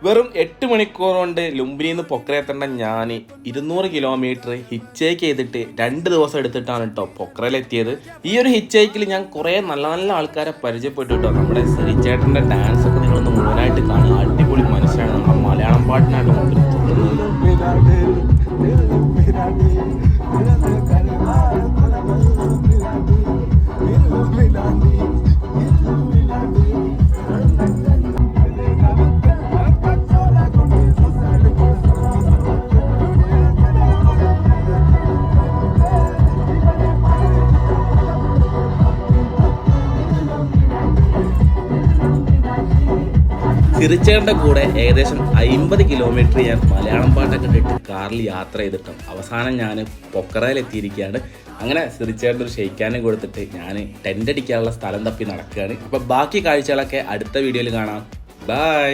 വെറും 8 മണിക്കൂർ കൊണ്ട് ലുംബിനിയിൽ നിന്ന് പൊക്ര എത്തേണ്ട ഞാൻ 200 കിലോമീറ്റർ ഹിച്ചേക്ക് ചെയ്തിട്ട് 2 ദിവസം എടുത്തിട്ടാണ് കേട്ടോ പൊക്രയിലെത്തിയത്. ഈ ഒരു ഹിച്ചേക്കിൽ ഞാൻ കുറേ നല്ല നല്ല ആൾക്കാരെ പരിചയപ്പെട്ടു കേട്ടോ. നമ്മുടെ ശ്രീചേട്ടൻ്റെ ഡാൻസ് ഒക്കെ നിങ്ങളൊന്ന് മുഴുവനായിട്ട് കാണുക. അടിപൊളി മനുഷ്യനാണ്. നമ്മുടെ മലയാളം പാട്ടിനാണ് മുമ്പിൽ സിറിച്ചേട്ടൻ്റെ കൂടെ ഏകദേശം 50 കിലോമീറ്റർ ഞാൻ മലയാളം പാട്ടൊക്കെ ഇട്ടിട്ട് കാറിൽ യാത്ര ചെയ്തിട്ടും അവസാനം ഞാൻ പൊക്കറയിലെത്തിയിരിക്കുകയാണ്. അങ്ങനെ സിറിച്ചേട്ടൻ്റെ ഒരു ഷെയ്ക്കാനും കൊടുത്തിട്ട് ഞാൻ ടെൻ്റ് അടിക്കാനുള്ള സ്ഥലം തപ്പി നടക്കുകയാണ്. അപ്പോൾ ബാക്കി കാഴ്ചകളൊക്കെ അടുത്ത വീഡിയോയിൽ കാണാം. ബൈ.